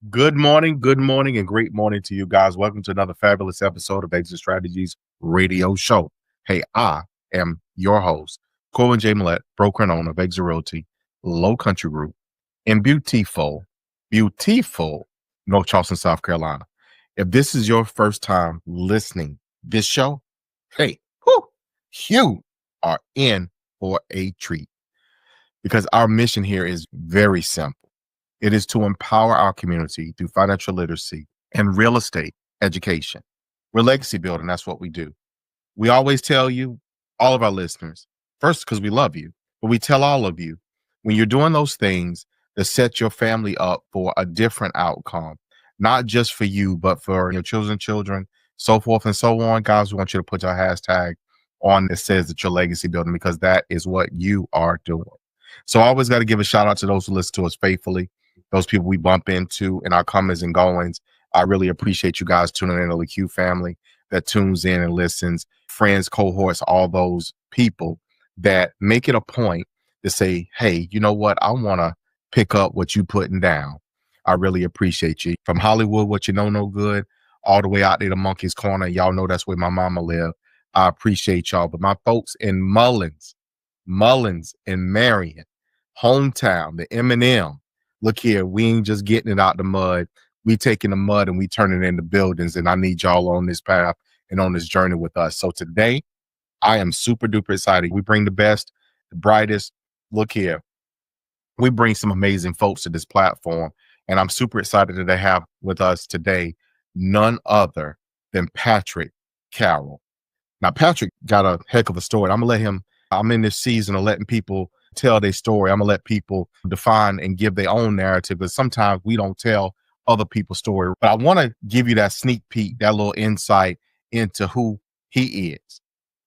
Good morning, and great morning to you guys. Welcome to another fabulous episode of Exit Strategies Radio Show. Hey, I am your host, Corwyn J, Melette, broker and owner of Exit Realty, Low Country Group, in beautiful North Charleston, South Carolina. If this is your first time listening this show, hey, you are in for a treat because our mission here is very simple. It is to empower our community through financial literacy and real estate education. We're legacy building. That's what we do. We always tell you, all of our listeners, first, because we love you, but we tell all of you, when you're doing those things to set your family up for a different outcome, not just for you, but for your children, so forth and so on. Guys, we want you to put your hashtag on that says that you're legacy building, because that is what you are doing. So I always got to give a shout out to those who listen to us faithfully, those people we bump into in our comings and goings. I really appreciate you guys tuning in to the Q family that tunes in and listens, friends, cohorts, all those people that make it a point to say, hey, you know what? I want to pick up what you putting down. I really appreciate you. From Hollywood, what you know, no good, all the way out there to Monkey's Corner. Y'all know that's where my mama lived. I appreciate y'all. But my folks in Mullins and Marion, hometown, the M&M, look here, we ain't just getting it out the mud. We taking the mud and we turning it into buildings. And I need y'all on this path and on this journey with us. So today, I am super duper excited. We bring the best, the brightest. Look here, we bring some amazing folks to this platform. And I'm super excited that they have with us today none other than Patrick Carroll. Now, Patrick got a heck of a story. I'm going to let him, I'm in this season of letting people tell their story. I'm going to let people define and give their own narrative, because sometimes we don't tell other people's story. But I want to give you that sneak peek, that little insight into who he is.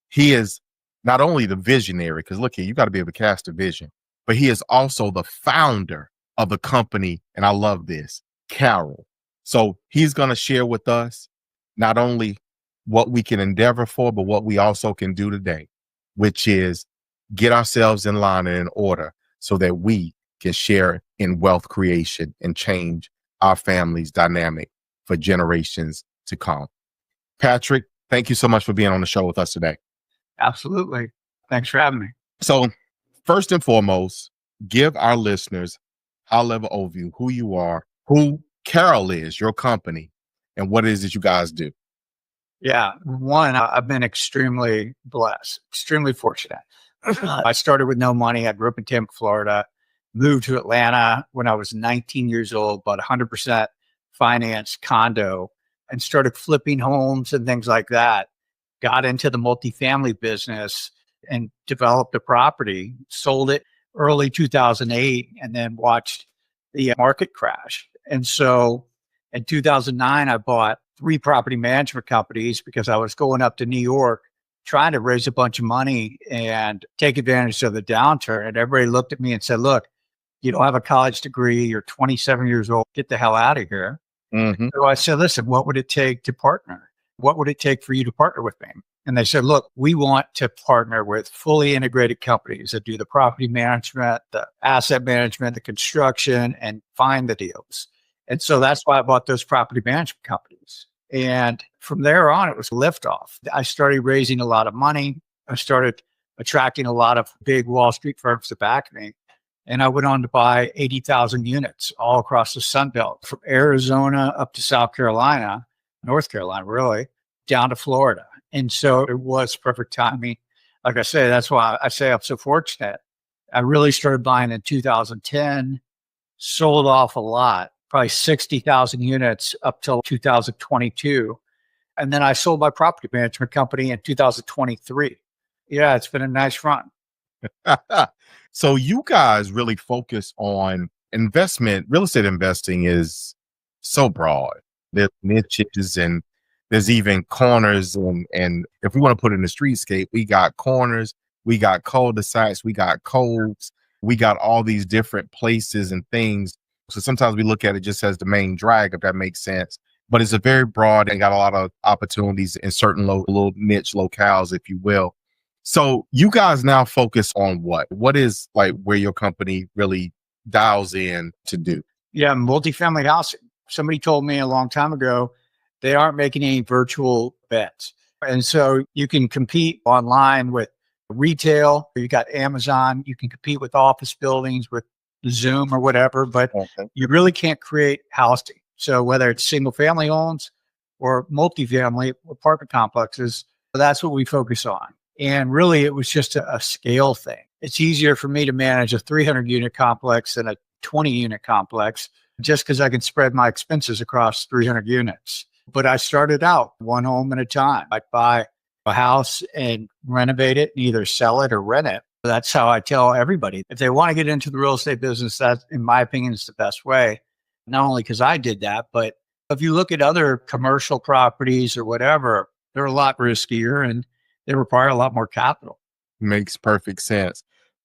He is not only the visionary, because look here, you got to be able to cast a vision, but he is also the founder of the company. And I love this, Carroll. So he's going to share with us not only what we can endeavor for, but what we also can do today, which is get ourselves in line and in order so that we can share in wealth creation and change our family's dynamic for generations to come. Patrick, thank you so much for being on the show with us today. Absolutely. Thanks for having me. So first and foremost, give our listeners high-level overview, who you are, who Carroll is, your company, and what it is that you guys do. Yeah. One, I've been extremely blessed, extremely fortunate. I started with no money. I grew up in Tampa, Florida, moved to Atlanta when I was 19 years old, bought 100% finance condo and started flipping homes and things like that. Got into the multifamily business and developed a property, sold it early 2008, and then watched the market crash. And so in 2009, I bought 3 property management companies because I was going up to New York trying to raise a bunch of money and take advantage of the downturn. And everybody looked at me and said, look, you don't have a college degree. You're 27 years old. Get the hell out of here. Mm-hmm. So I said, listen, what would it take to partner? What would it take for you to partner with me? And they said, look, we want to partner with fully integrated companies that do the property management, the asset management, the construction, and find the deals. And so that's why I bought those property management companies. And from there on, it was liftoff. I started raising a lot of money. I started attracting a lot of big Wall Street firms to back me. And I went on to buy 80,000 units all across the Sunbelt, from Arizona up to South Carolina, North Carolina, really, down to Florida. And so it was perfect timing. Like I say, that's why I say I'm so fortunate. I really started buying in 2010, sold off a lot. Probably 60,000 units up till 2022. And then I sold my property management company in 2023. Yeah, it's been a nice run. So you guys really focus on investment. Real estate investing is so broad. There's niches and there's even corners. And if we want to put it in the streetscape, we got corners, we got cul-de-sacs, we got codes, we got all these different places and things. So sometimes we look at it just as the main drag, if that makes sense. But it's a very broad and got a lot of opportunities in certain little niche locales, if you will. So you guys now focus on what? What is like where your company really dials in to do? Yeah, multifamily housing. Somebody told me a long time ago, they aren't making any virtual bets. And so you can compete online with retail. You got Amazon. You can compete with office buildings, with Zoom or whatever, but Okay. you really can't create housing. So whether it's single family homes or multifamily apartment complexes, that's what we focus on. And really, it was just a scale thing. It's easier for me to manage a 300 unit complex than a 20 unit complex just because I can spread my expenses across 300 units. But I started out one home at a time. I'd buy a house and renovate it and either sell it or rent it. That's how I tell everybody. If they want to get into the real estate business, that, in my opinion, is the best way. Not only because I did that, but if you look at other commercial properties or whatever, they're a lot riskier and they require a lot more capital. Makes perfect sense.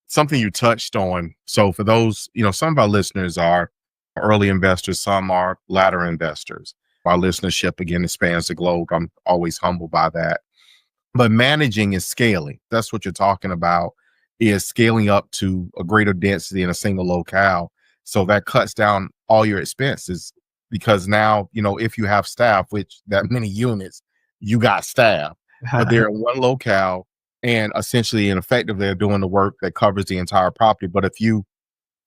Something you touched on. So for those, some of our listeners are early investors, some are latter investors. Our listenership, again, spans the globe. I'm always humbled by that. But managing is scaling. That's what you're talking about, is scaling up to a greater density in a single locale. So that cuts down all your expenses because now, if you have staff, which that many units, you got staff, but they're in one locale and essentially and effectively they're doing the work that covers the entire property. But if you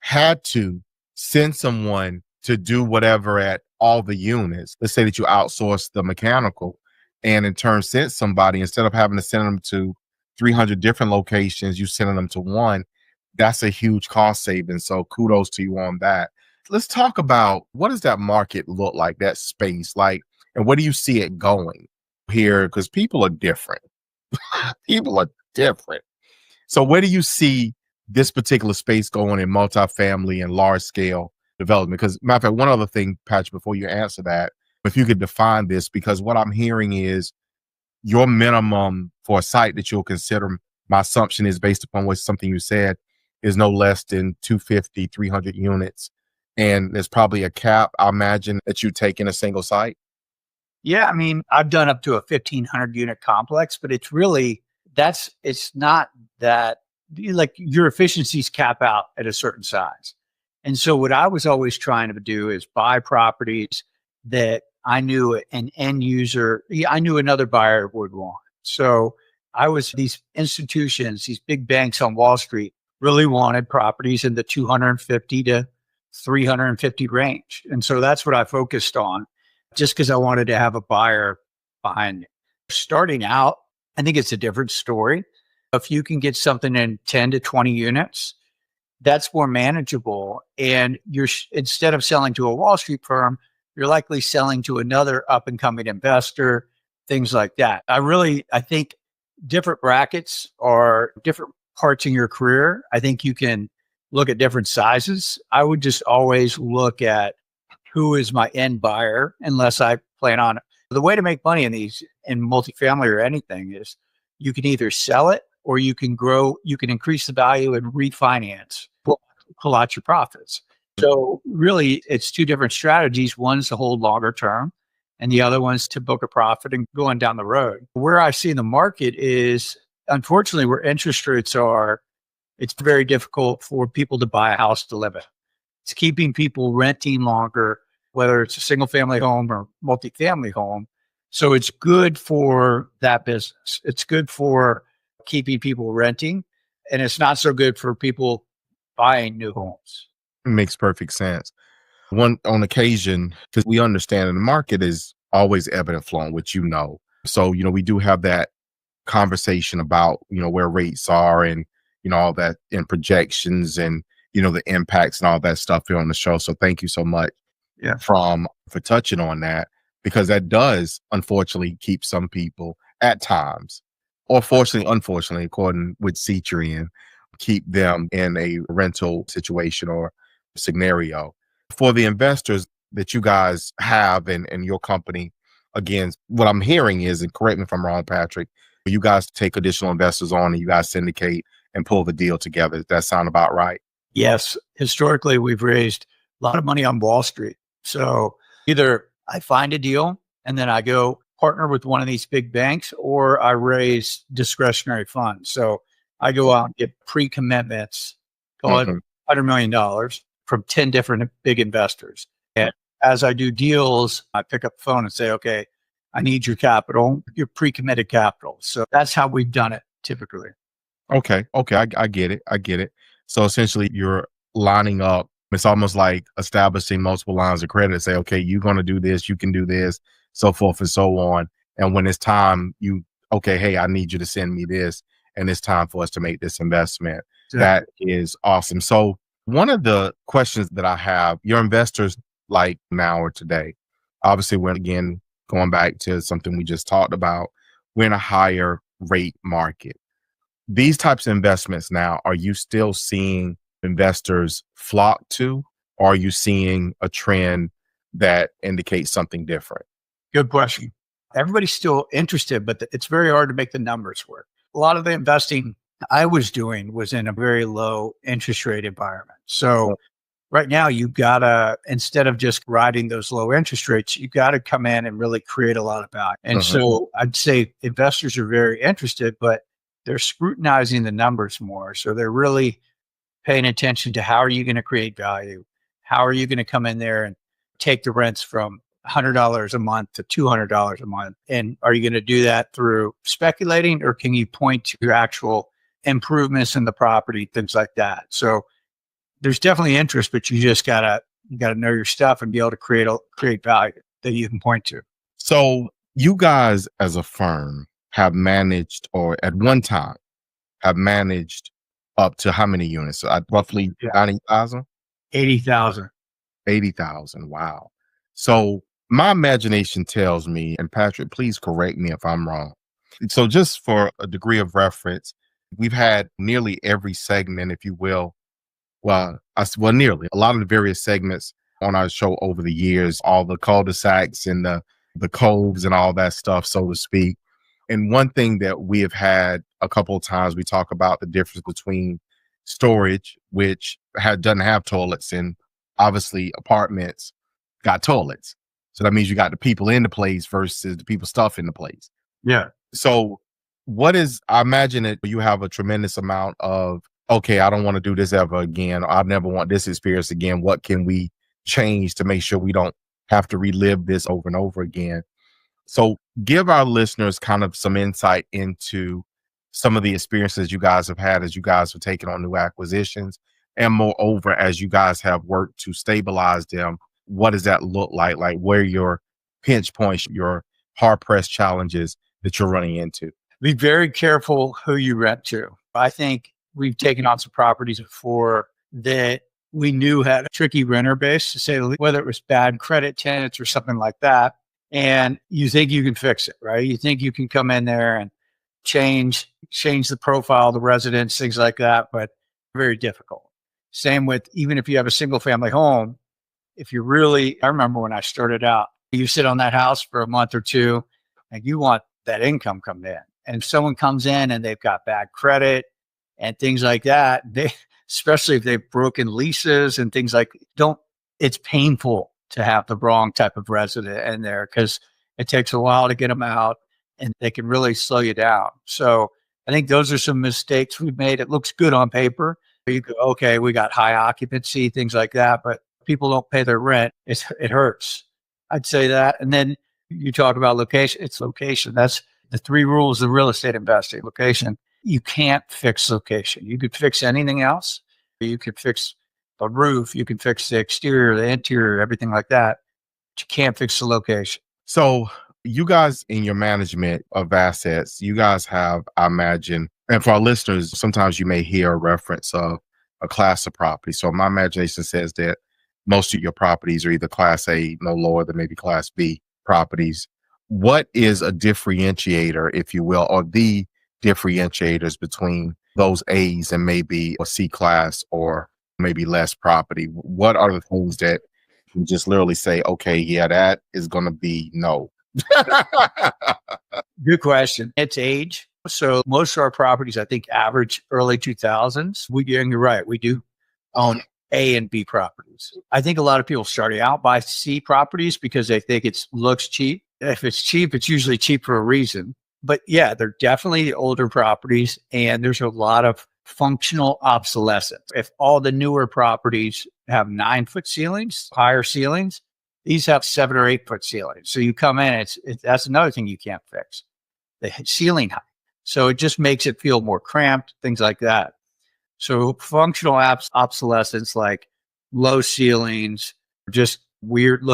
had to send someone to do whatever at all the units, let's say that you outsource the mechanical and in turn sent somebody, instead of having to send them to 300 different locations, you send them to one. That's a huge cost saving. So kudos to you on that. Let's talk about, what does that market look like, that space like, and where do you see it going here? Because people are different. People are different. So where do you see this particular space going in multifamily and large scale development? Because matter of fact, one other thing, Patrick, before you answer that, if you could define this, because what I'm hearing is your minimum for a site that you'll consider, my assumption is based upon what something you said, is no less than 250, 300 units. And there's probably a cap, I imagine, that you take in a single site. Yeah, I mean, I've done up to a 1,500 unit complex, but it's not that, like, your efficiencies cap out at a certain size. And so what I was always trying to do is buy properties that I knew an end user, I knew another buyer would want. So these institutions, these big banks on Wall Street really wanted properties in the 250 to 350 range. And so that's what I focused on, just because I wanted to have a buyer behind it. Starting out, I think it's a different story. If you can get something in 10 to 20 units, that's more manageable. And instead of selling to a Wall Street firm, you're likely selling to another up and coming investor, things like that. I think different brackets are different parts in your career. I think you can look at different sizes. I would just always look at who is my end buyer, unless I plan on it. The way to make money in multifamily or anything is you can either sell it or you can increase the value and refinance, pull out your profits. So really, it's two different strategies. One's to hold longer term, and the other one's to book a profit and going down the road. Where I see the market is, unfortunately, where interest rates are, it's very difficult for people to buy a house to live in. It's keeping people renting longer, whether it's a single family home or multifamily home. So it's good for that business. It's good for keeping people renting, and it's not so good for people buying new homes. It makes perfect sense. One on occasion, because we understand the market is always evident flowing, which So, we do have that conversation about, where rates are and, all that in projections and, the impacts and all that stuff here on the show. So thank you so much for touching on that, because that does unfortunately keep some people at times, or unfortunately, according with seat you're in, keep them in a rental situation or scenario. For the investors that you guys have in your company, again, what I'm hearing is, and correct me if I'm wrong, Patrick, you guys take additional investors on and you guys syndicate and pull the deal together. Does that sound about right? Yes. Historically, we've raised a lot of money on Wall Street. So either I find a deal and then I go partner with one of these big banks, or I raise discretionary funds. So I go out and get pre-commitments, call it $100 million from 10 different big investors. And as I do deals, I pick up the phone and say, okay, I need your capital, your pre-committed capital. So that's how we've done it typically. Okay. Okay. I get it. I get it. So essentially you're lining up. It's almost like establishing multiple lines of credit. Say, okay, you're going to do this, you can do this, so forth and so on. And when it's time, okay, hey, I need you to send me this, and it's time for us to make this investment. Yeah. That is awesome. So one of the questions that I have, your investors like now or today, obviously, we're again going back to something we just talked about. We're in a higher rate market. These types of investments now, are you still seeing investors flock to, or are you seeing a trend that indicates something different? Good question. Everybody's still interested, but it's very hard to make the numbers work. A lot of the investing I was doing was in a very low interest rate environment. So right now you gotta, instead of just riding those low interest rates, you gotta come in and really create a lot of value. And so I'd say investors are very interested, but they're scrutinizing the numbers more. So they're really paying attention to how are you going to create value? How are you going to come in there and take the rents from $100 a month to $200 a month? And are you going to do that through speculating, or can you point to actual improvements in the property, things like that? So there's definitely interest, but you just gotta know your stuff and be able to create value that you can point to. So you guys as a firm have managed, or at one time have managed, up to how many units? Roughly 90,000? 80,000. 80,000. Wow. So my imagination tells me, and Patrick, please correct me if I'm wrong. So just for a degree of reference, we've had nearly every segment, if you will. Well, nearly a lot of the various segments on our show over the years, all the cul-de-sacs and the coves and all that stuff, so to speak. And one thing that we have had a couple of times, we talk about the difference between storage, which doesn't have toilets, and obviously apartments got toilets. So that means you got the people in the place versus the people stuff in the place. Yeah. So I imagine that you have a tremendous amount of, okay, I don't want to do this ever again. Or I never want this experience again. What can we change to make sure we don't have to relive this over and over again? So give our listeners kind of some insight into some of the experiences you guys have had as you guys have taken on new acquisitions, and moreover, as you guys have worked to stabilize them. What does that look like? Like, where your pinch points, your hard pressed challenges that you're running into? Be very careful who you rent to. I think we've taken on some properties before that we knew had a tricky renter base, to say the least, whether it was bad credit tenants or something like that. And you think you can fix it, right? You think you can come in there and change the profile of the residents, things like that, but very difficult. Same with, even if you have a single family home, I remember when I started out, you sit on that house for a month or two and you want that income coming in. And if someone comes in and they've got bad credit and things like that, especially if they've broken leases and things it's painful to have the wrong type of resident in there, because it takes a while to get them out and they can really slow you down. So I think those are some mistakes we've made. It looks good on paper. You go, okay, we got high occupancy, things like that, but people don't pay their rent. It hurts. I'd say that. And then you talk about location. It's location. That's the 3 rules of real estate investing. Location. You can't fix location. You could fix anything else. You could fix the roof, you can fix the exterior, the interior, everything like that. But you can't fix the location. So you guys, in your management of assets, you guys have, I imagine, and for our listeners, sometimes you may hear a reference of a class of property. So my imagination says that most of your properties are either class A, no lower than maybe class B properties. What is a differentiator, if you will, or the differentiators between those A's and maybe a C class or maybe less property? What are the things that you just literally say, okay, yeah, that is going to be no? Good question. It's age. So most of our properties, I think, average early 2000s. And you're right, we do own A and B properties. I think a lot of people starting out buy C properties because they think it looks cheap. If it's cheap, it's usually cheap for a reason. But yeah, they're definitely older properties, and there's a lot of functional obsolescence. If all the newer properties have 9-foot ceilings, higher ceilings, These have 7 or 8 foot ceilings. So you come in, that's another thing you can't fix, the ceiling height. So it just makes it feel more cramped, things like that. So functional obsolescence, like low ceilings, just weird,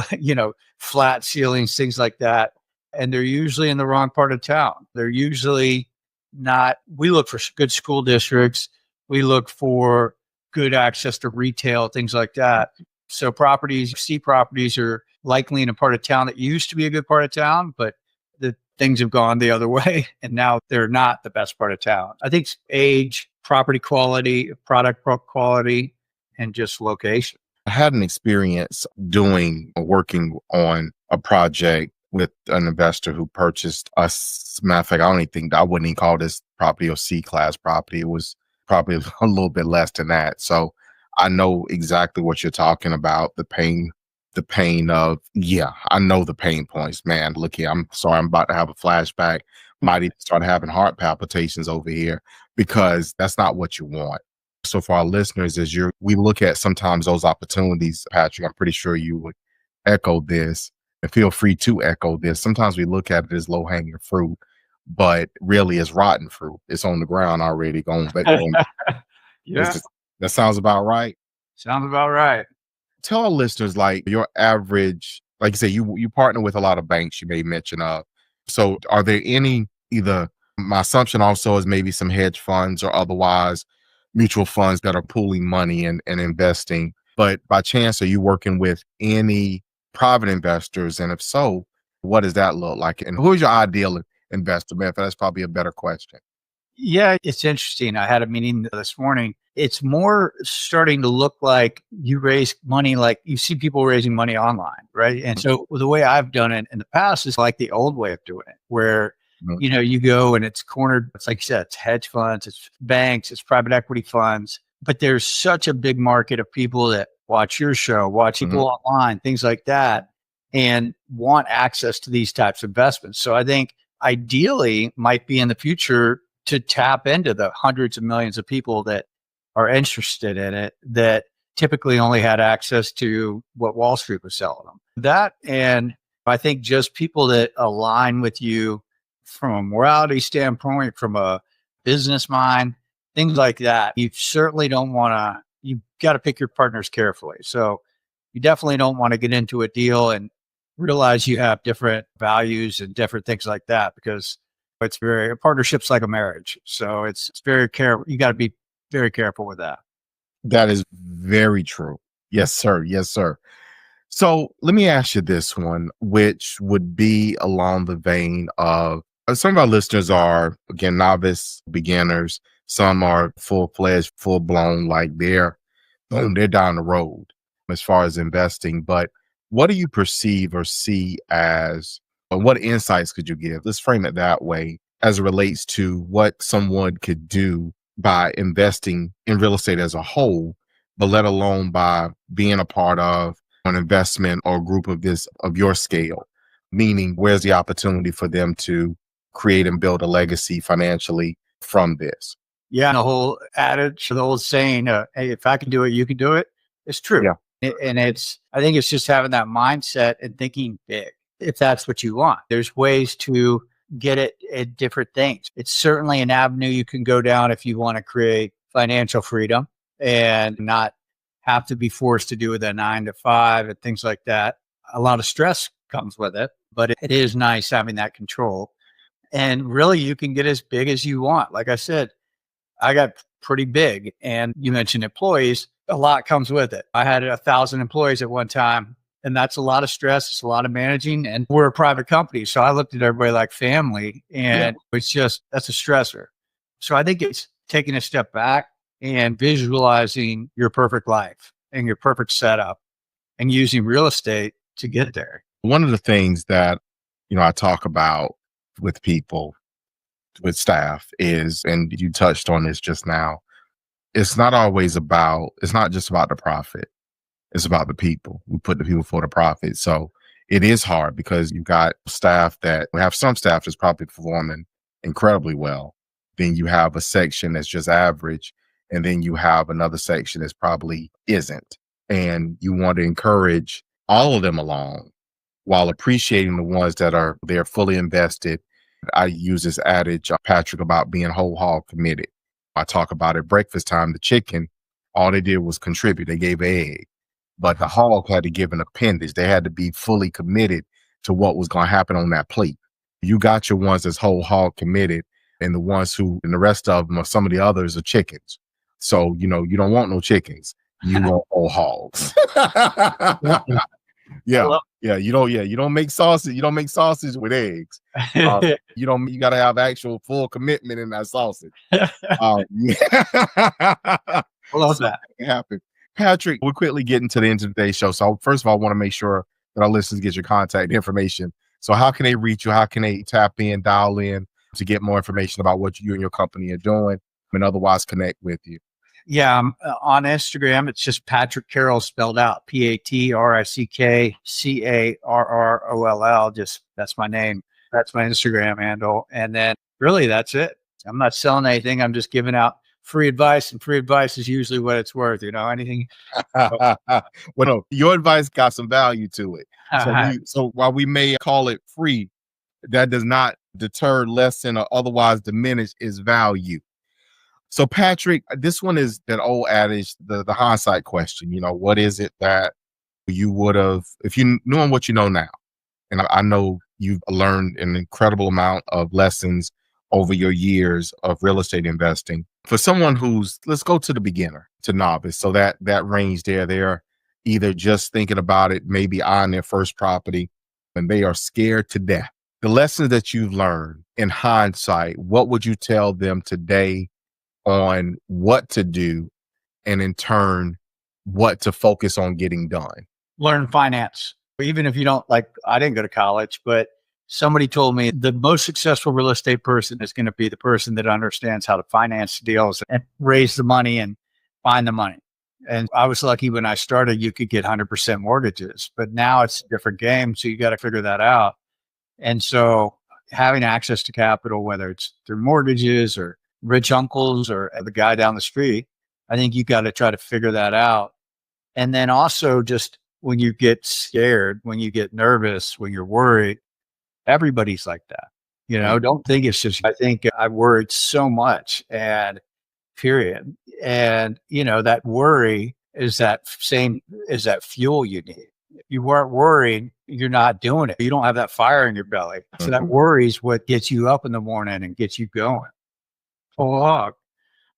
flat ceilings, things like that. And they're usually in the wrong part of town. They're usually not, we look for good school districts. We look for good access to retail, things like that. So C properties are likely in a part of town that used to be a good part of town, but the things have gone the other way and now they're not the best part of town. I think age, property quality, product quality, and just location. I had an experience working on a project with an investor who purchased us. Matter of fact, I wouldn't even call this property a C-class property. It was probably a little bit less than that. So I know exactly what you're talking about. The pain of, I know the pain points, man. Look here, I'm sorry, I'm about to have a flashback. Might even start having heart palpitations over here because that's not what you want. So for our listeners, we look at sometimes those opportunities, Patrick, I'm pretty sure you would echo this and feel free to echo this. Sometimes we look at it as low hanging fruit, but really it's rotten fruit. It's on the ground already going. Yeah, that sounds about right. Sounds about right. Tell our listeners, like your average, like you say, you partner with a lot of banks you made mention of. So are there any, either my assumption also is maybe some hedge funds or otherwise mutual funds that are pooling money and investing, but by chance, are you working with any private investors? And if so, what does that look like? And who is your ideal investor? Man, that's probably a better question. Yeah, it's interesting. I had a meeting this morning. It's more starting to look like you raise money, like you see people raising money online, right? And so the way I've done it in the past is like the old way of doing it, where you go and it's cornered. It's like you said, it's hedge funds, it's banks, it's private equity funds. But there's such a big market of people that watch your show, watch people online, things like that, and want access to these types of investments. So I think ideally might be in the future to tap into the hundreds of millions of people that are interested in it that typically only had access to what Wall Street was selling them. That, and I think just people that align with you from a morality standpoint, from a business mind, things like that. You certainly don't want to, you got to pick your partners carefully. So you definitely don't want to get into a deal and realize you have different values and different things like that, because a partnership's like a marriage. So it's very careful. You got to be very careful with that. That is very true. Yes, sir. Yes, sir. So let me ask you this one, which would be along the vein of some of our listeners are, again, novice beginners. Some are full-fledged, full-blown, like they're down the road as far as investing. But what do you perceive or see as, or what insights could you give? Let's frame it that way as it relates to what someone could do by investing in real estate as a whole, but let alone by being a part of an investment or group of your scale, meaning where's the opportunity for them to create and build a legacy financially from this? Yeah. The whole adage, the old saying, hey, if I can do it, you can do it. It's true. Yeah. And I think it's just having that mindset and thinking big, if that's what you want. There's ways to get it at different things. It's certainly an avenue you can go down if you want to create financial freedom and not have to be forced to do it a 9 to 5 and things like that. A lot of stress comes with it, but it is nice having that control. And really, you can get as big as you want. Like I said, I got pretty big. And you mentioned employees, a lot comes with it. I had 1,000 employees at one time, and that's a lot of stress. It's a lot of managing, and we're a private company. So I looked at everybody like family, and it's just, that's a stressor. So I think it's taking a step back and visualizing your perfect life and your perfect setup and using real estate to get there. One of the things that, I talk about with people, with staff is, and you touched on this just now, it's not just about the profit. It's about the people. We put the people for the profit. So it is hard because you've got we have some staff that's probably performing incredibly well. Then you have a section that's just average. And then you have another section that's probably isn't. And you want to encourage all of them along while appreciating the ones that are they're fully invested. I use this adage, Patrick, about being whole hog committed. I talk about at breakfast time, the chicken, all they did was contribute. They gave an egg, but the hog had to give an appendage. They had to be fully committed to what was going to happen on that plate. You got your ones that's whole hog committed, and the ones who, and the rest of them, or some of the others, are chickens. So, you don't want no chickens. You want whole hogs. Yeah. You don't make sausage. You don't make sausage with eggs. You got to have actual full commitment in that sausage. Yeah. I love that. Happen. Patrick, we're quickly getting to the end of today's show. So first of all, I want to make sure that our listeners get your contact information. So how can they reach you? How can they tap in, dial in to get more information about what you and your company are doing and otherwise connect with you? Yeah, on Instagram, it's just Patrick Carroll spelled out, PatrickCarroll. Just that's my name. That's my Instagram handle. And then really that's it. I'm not selling anything. I'm just giving out free advice, and free advice is usually what it's worth. Anything. Well, no, your advice got some value to it. So while we may call it free, that does not deter, lessen, or otherwise diminish its value. So Patrick, this one is that old adage, the hindsight question. What is it that you would have, if you knew what you know now? And I know you've learned an incredible amount of lessons over your years of real estate investing. For someone who's, let's go to the beginner, to novice. So that range there, they're either just thinking about it, maybe eyeing their first property, and they are scared to death. The lessons that you've learned in hindsight, what would you tell them today on what to do, and in turn, what to focus on getting done? Learn finance. Even if you don't, I didn't go to college, but somebody told me the most successful real estate person is going to be the person that understands how to finance deals and raise the money and find the money. And I was lucky when I started, you could get 100% mortgages, but now it's a different game. So you got to figure that out. And so having access to capital, whether it's through mortgages or rich uncles or the guy down the street, I think you got to try to figure that out. And then also just when you get scared, when you get nervous, when you're worried, everybody's like that. Don't think it's just, I think I worried so much, and period. And, that worry is that fuel you need. If you weren't worried, you're not doing it. You don't have that fire in your belly. So that worry is what gets you up in the morning and gets you going. Full hog.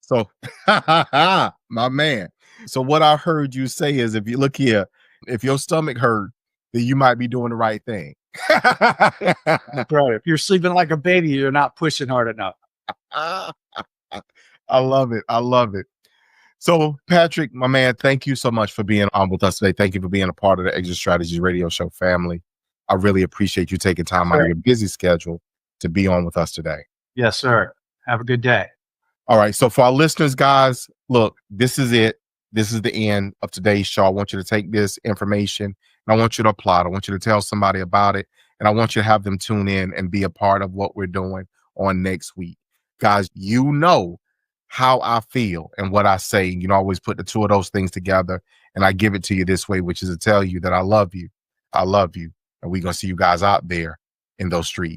So, my man. So what I heard you say is, if you look here, if your stomach hurt, then you might be doing the right thing. That's right. If you're sleeping like a baby, you're not pushing hard enough. I love it. I love it. So Patrick, my man, thank you so much for being on with us today. Thank you for being a part of the Exit Strategies Radio Show family. I really appreciate you taking time out of your busy schedule to be on with us today. Yes, sir. Have a good day. All right. So for our listeners, guys, look, this is it. This is the end of today's show. I want you to take this information and I want you to apply it. I want you to tell somebody about it. And I want you to have them tune in and be a part of what we're doing on next week. Guys, how I feel and what I say. Always put the two of those things together. And I give it to you this way, which is to tell you that I love you. I love you. And we're going to see you guys out there in those streets.